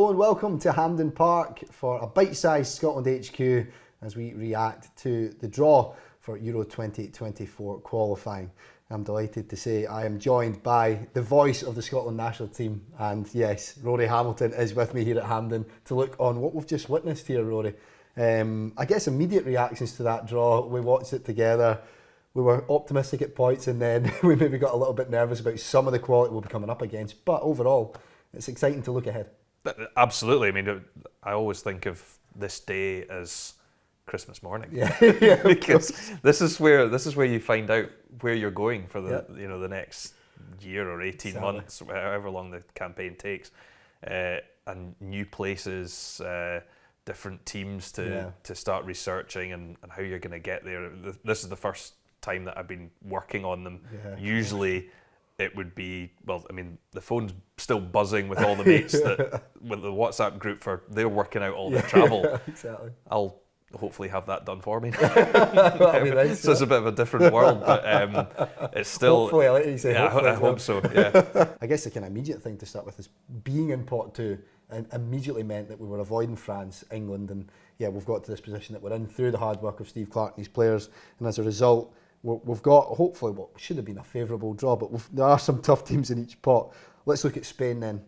Hello and welcome to Hampden Park for a bite-sized Scotland HQ as we react to the draw for Euro 2024 qualifying. I'm delighted to say I am joined by the voice of the Scotland national team, and yes, Rory Hamilton is with me here at Hampden to look on what we've just witnessed here, Rory. I guess immediate reactions to that draw. We watched it together. We were optimistic at points, and then we maybe got a little bit nervous about some of the quality we'll be coming up against. But overall, it's exciting to look ahead. Absolutely. I mean, I always think of this day as Christmas morning. Yeah, because this is where you find out where you're going for the the next year or 18 months, however long the campaign takes, and new places, different teams to start researching and how you're going to get there. This is the first time that I've been working on them. Usually it would be, well, I mean, the phone's still buzzing with all the mates that with the WhatsApp group they're working out all the travel. Exactly. I'll hopefully have that done for me. That'll be nice, so it's a bit of a different world, but it's still. Hopefully, I'll let you say. I hope so. Yeah. I guess the kind of immediate thing to start with is being in pot 2, and immediately meant that we were avoiding France, England, and we've got to this position that we're in through the hard work of Steve Clarke and his players, and as a result, we've got hopefully what should have been a favourable draw, but there are some tough teams in each pot. Let's look at Spain then.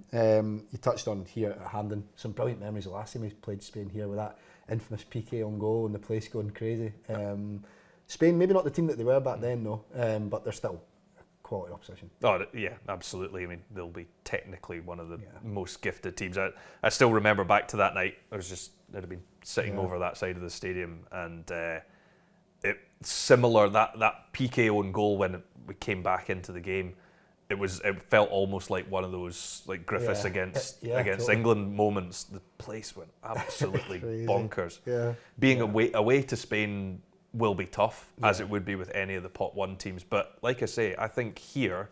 You touched on here at Hampden some brilliant memories the last time we played Spain here with that infamous PK on goal and the place going crazy. Spain, maybe not the team that they were back then though, but they're still a quality opposition. Oh yeah, absolutely. I mean, they'll be technically one of the most gifted teams. I still remember back to that night. I'd have been sitting over that side of the stadium, and it similar that PK on goal when we came back into the game. It felt almost like one of those like Griffiths against totally. England moments. The place went absolutely bonkers. Yeah. Being away to Spain will be tough, as it would be with any of the pot 1 teams. But like I say, I think here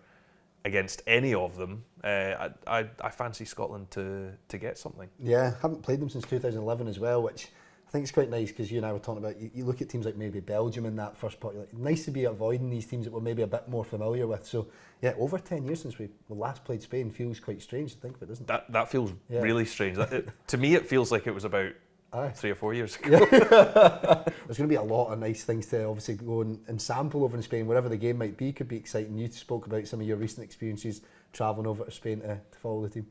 against any of them, I fancy Scotland to get something. Yeah, haven't played them since 2011 as well, which I think it's quite nice because you and I were talking about, you look at teams like maybe Belgium in that first pot, you're like, nice to be avoiding these teams that we're maybe a bit more familiar with. So yeah, over 10 years since we last played Spain feels quite strange to think of it, doesn't it? That feels really strange. To me, it feels like it was about 3 or 4 years ago. There's going to be a lot of nice things to obviously go and sample over in Spain, wherever the game might be. Could be exciting. You spoke about some of your recent experiences travelling over to Spain to follow the team.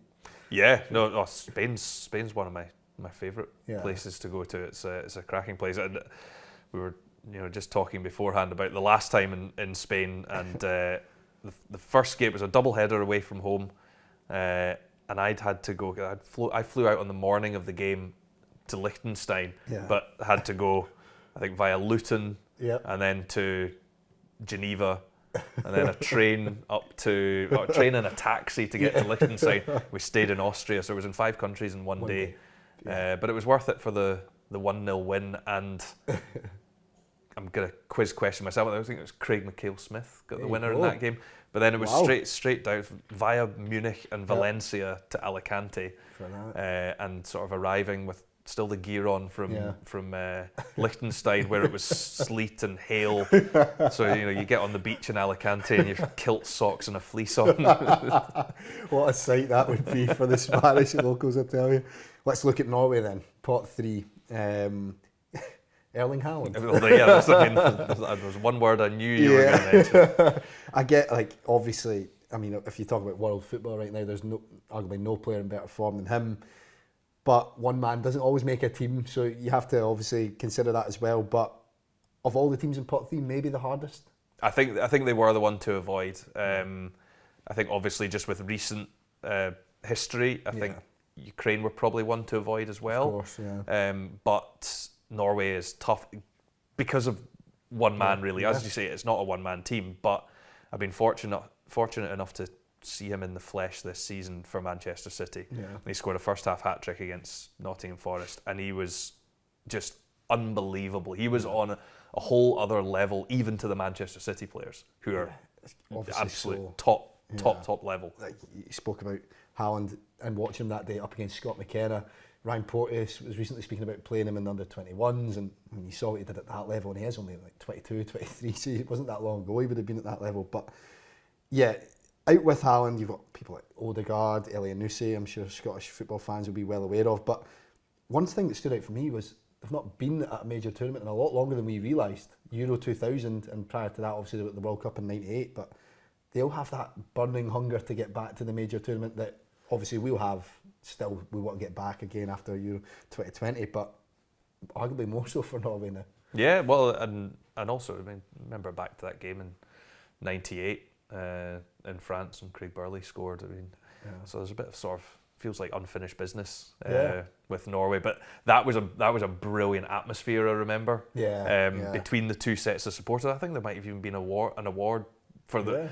Yeah, no, Spain's one of my favourite places to go to. It's a cracking place. And we were just talking beforehand about the last time in Spain, and the first game was a double header away from home, and I'd had to go. I flew out on the morning of the game to Liechtenstein, but had to go, I think, via Luton and then to Geneva, and then a train and a taxi to get to Liechtenstein. We stayed in Austria, so it was in 5 countries in one day. But it was worth it for the 1-0 win, and I'm going to quiz question myself. I think it was Craig McHale-Smith got the winner in that game. But then it was straight down via Munich and Valencia to Alicante, and sort of arriving with still the gear on from Liechtenstein, where it was sleet and hail. So you get on the beach in Alicante and you've kilt socks and a fleece on. What a sight that would be for the Spanish locals, I tell you. Let's look at Norway then. Pot 3. Erling Haaland. There's one word I knew you were going to mention. I get, obviously, I mean, if you talk about world football right now, there's arguably no player in better form than him. But one man doesn't always make a team, so you have to obviously consider that as well. But of all the teams in pot 3, maybe the hardest. I think they were the one to avoid. I think obviously just with recent history, I think Ukraine were probably one to avoid as well. Of course, yeah. But Norway is tough because of one man, really. As you say, it's not a one-man team, but I've been fortunate enough to see him in the flesh this season for Manchester City. He scored a first-half hat-trick against Nottingham Forest, and he was just unbelievable. He was on a whole other level, even to the Manchester City players, who are absolute top level. Like you spoke about Haaland and watching him that day up against Scott McKenna. Ryan Porteous was recently speaking about playing him in the under-21s, and when you saw what he did at that level, and he is only like 22, 23, so it wasn't that long ago he would have been at that level. But yeah, out with Haaland, you've got people like Odegaard, Elyounoussi, I'm sure Scottish football fans will be well aware of. But one thing that stood out for me was they've not been at a major tournament in a lot longer than we realised. Euro 2000, and prior to that, obviously, the World Cup in '98. But they all have that burning hunger to get back to the major tournament that obviously we'll have still. We want to get back again after Euro 2020, but arguably more so for Norway now. Yeah, well, and also, I mean, remember back to that game in '98 in France, and Craig Burley scored. I mean, so there's a bit of sort of feels like unfinished business with Norway, but that was a brilliant atmosphere. I remember between the two sets of supporters. I think there might have even been an award for the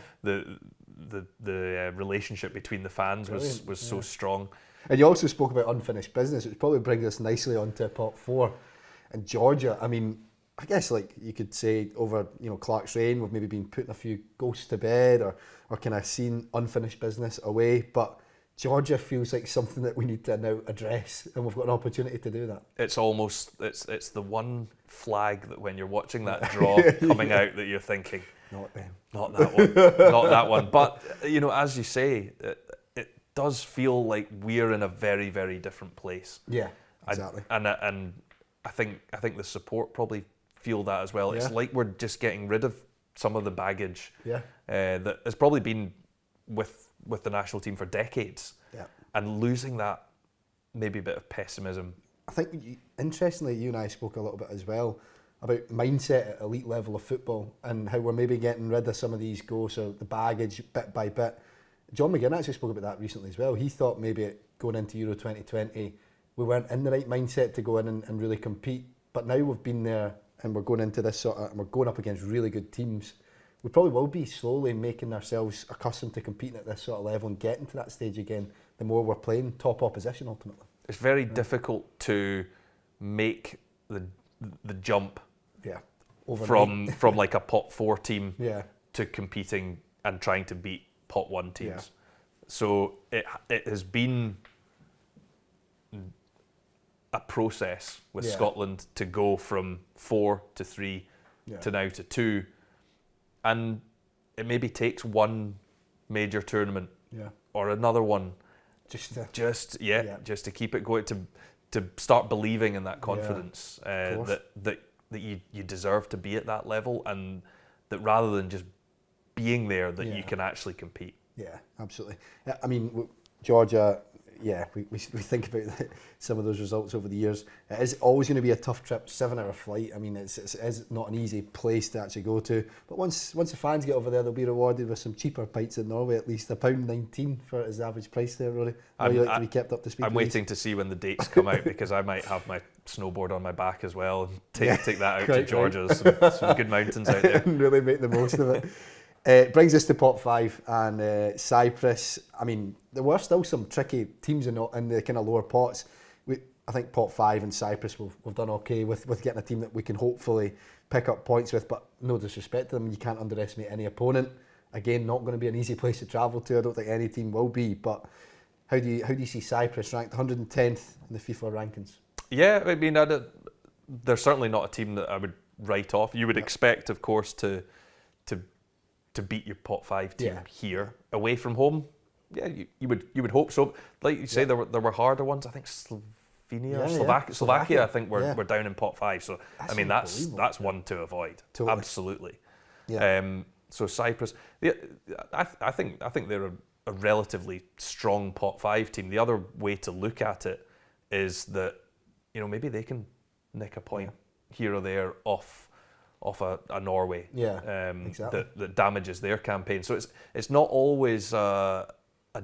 relationship between the fans was so strong. And you also spoke about unfinished business, which probably brings us nicely onto pot 4. And Georgia, I mean, I guess like you could say over Clark's reign, we've maybe been putting a few ghosts to bed or kind of seen unfinished business away, but Georgia feels like something that we need to now address, and we've got an opportunity to do that. It's almost it's the one flag that when you're watching that draw coming out that you're thinking, not them, not that one, not that one. But as you say, it does feel like we're in a very, very different place. Yeah, exactly. And I think the support probably feel that as well. It's like we're just getting rid of some of the baggage that has probably been with the national team for decades, and losing that maybe a bit of pessimism. I think, interestingly, you and I spoke a little bit as well about mindset at elite level of football and how we're maybe getting rid of some of these ghosts or the baggage bit by bit. John McGinn actually spoke about that recently as well. He thought maybe going into Euro 2020 we weren't in the right mindset to go in and really compete, but now we've been there and we're going into this and we're going up against really good teams. We probably will be slowly making ourselves accustomed to competing at this sort of level and getting to that stage again the more we're playing top opposition ultimately. It's very difficult to make the jump from like a pot 4 team to competing and trying to beat pot 1 teams. Yeah. So it has been a process with Scotland to go from 4 to 3 to now to 2. And it maybe takes one major tournament or another one just to keep it going, to start believing in that confidence that you deserve to be at that level, and that rather than just being there, that you can actually compete. Yeah, absolutely. I mean, Georgia, we think about some of those results over the years. It is always going to be a tough trip, 7-hour flight. I mean, it is not an easy place to actually go to. But once the fans get over there, they'll be rewarded with some cheaper pints in Norway, at least £1.19 for his average price there, Rory. You like to be kept up to speed. I'm waiting to see when the dates come out, because I might have my snowboard on my back as well and take that out to Georgia. Right. Some good mountains out there. And really make the most of it. It brings us to pot 5 and Cyprus. I mean, there were still some tricky teams in the kind of lower pots. I think pot 5 and Cyprus we've done okay with getting a team that we can hopefully pick up points with, but no disrespect to them, you can't underestimate any opponent. Again, not going to be an easy place to travel to. I don't think any team will be, but how do you see Cyprus ranked 110th in the FIFA rankings? Yeah, I mean, they're certainly not a team that I would write off. You would expect, of course, to beat your pot 5 team here away from home. Yeah, you would hope so. Like you say, there were harder ones. I think Slovakia. I think we're down in pot 5. So I mean, that's one to avoid. Totally. Absolutely. Yeah. So Cyprus. I think they're a relatively strong pot 5 team. The other way to look at it is that maybe they can nick a point here or there off a Norway exactly. that damages their campaign. So it's not always a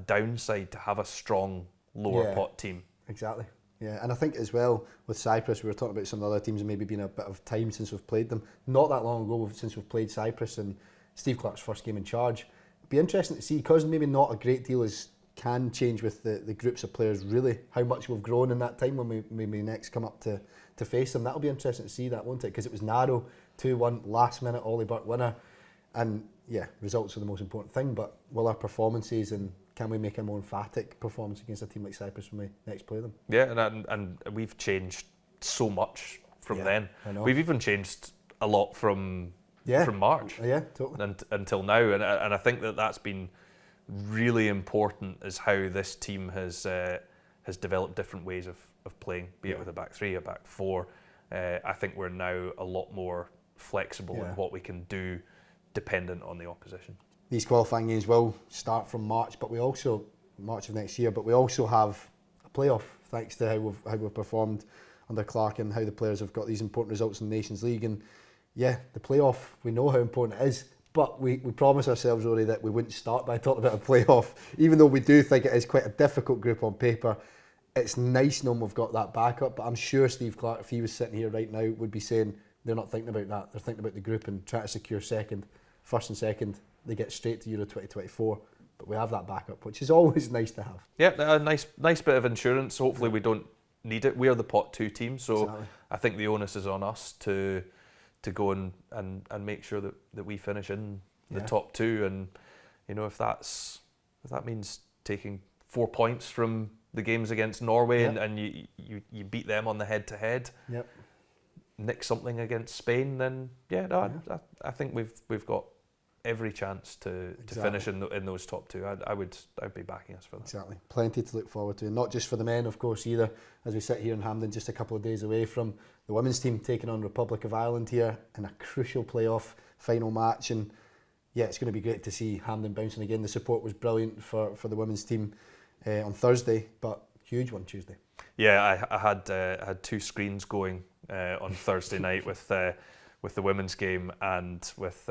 downside to have a strong lower pot team. Exactly. Yeah, and I think as well with Cyprus, we were talking about some of the other teams and maybe been a bit of time since we've played them. Not that long ago since we've played Cyprus and Steve Clark's first game in charge. It'd be interesting to see, because maybe not a great deal can change with the groups of players, really, how much we've grown in that time when we next come up to face them. That'll be interesting to see that, won't it? Because it was narrow, 2-1, last minute Ollie Burke winner. And results are the most important thing, but will our performances and can we make a more emphatic performance against a team like Cyprus when we next play them? Yeah, and we've changed so much from then. I know. We've even changed a lot from March totally. until now, and I think that's been really important is how this team has developed different ways of playing, be it with a back three, a back four. I think we're now a lot more flexible in what we can do, dependent on the opposition. These qualifying games will start from March of next year, but we also have a playoff, thanks to how we've performed under Clark and how the players have got these important results in the Nations League. And yeah, the playoff, we know how important it is, but we promised ourselves, Rory, that we wouldn't start by talking about a playoff, even though we do think it is quite a difficult group on paper. It's nice knowing we've got that backup, but I'm sure Steve Clark, if he was sitting here right now, would be saying they're not thinking about that. They're thinking about the group and trying to secure first and second. They get straight to Euro 2024, but we have that backup, which is always nice to have. Yeah, a nice bit of insurance. Hopefully we don't need it. We are the pot 2 team, so exactly. I think the onus is on us to go and make sure that we finish in the top 2. And if that means taking 4 points from the games against Norway and you beat them on the head-to-head, nick something against Spain, then I think we've got every chance to finish in those top 2. I'd be backing us for that. Exactly. Plenty to look forward to, and not just for the men, of course, either. As we sit here in Hampden, just a couple of days away from the women's team taking on Republic of Ireland here in a crucial playoff final match. And yeah, it's going to be great to see Hampden bouncing again. The support was brilliant for the women's team on Thursday, but huge one Tuesday. Yeah, I had 2 screens going on Thursday night with the women's game and with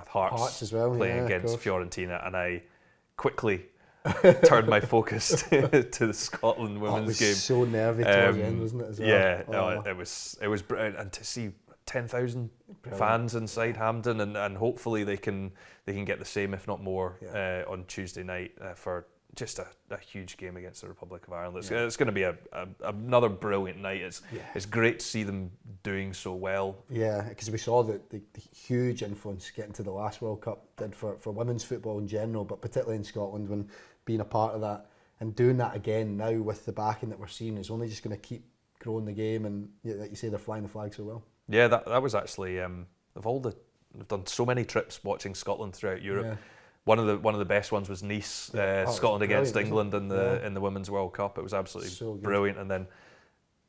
Hearts as well, playing against Fiorentina, and I quickly turned my focus to the Scotland women's game. It was so nervy towards the end, wasn't it? As well? Yeah, it was brilliant, and to see 10,000 fans inside Hampden, and hopefully they can get the same, if not more, on Tuesday night for just a huge game against the Republic of Ireland. It's going to be another brilliant night. It's great to see them doing so well. Yeah, because we saw the huge influence getting to the last World Cup did for women's football in general, but particularly in Scotland, when being a part of that and doing that again now with the backing that we're seeing is only just going to keep growing the game. And like you say, they're flying the flag so well. Yeah, that was actually we've done so many trips watching Scotland throughout Europe. Yeah. One of the best ones was Nice, Scotland against England in the Women's World Cup. It was absolutely so brilliant, and then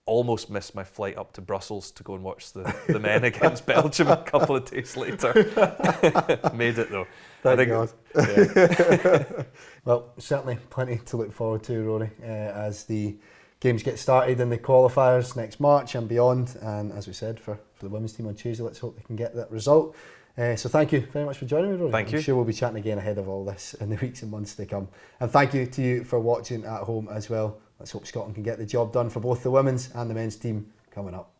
almost missed my flight up to Brussels to go and watch the men against Belgium a couple of days later. Made it though. Thank God. Yeah. Well, certainly plenty to look forward to, Rory, as the games get started in the qualifiers next March and beyond. And as we said, for the women's team on Tuesday, let's hope they can get that result. So thank you very much for joining me, Rory. Thank you. I'm sure we'll be chatting again ahead of all this in the weeks and months to come. And thank you to you for watching at home as well. Let's hope Scotland can get the job done for both the women's and the men's team coming up.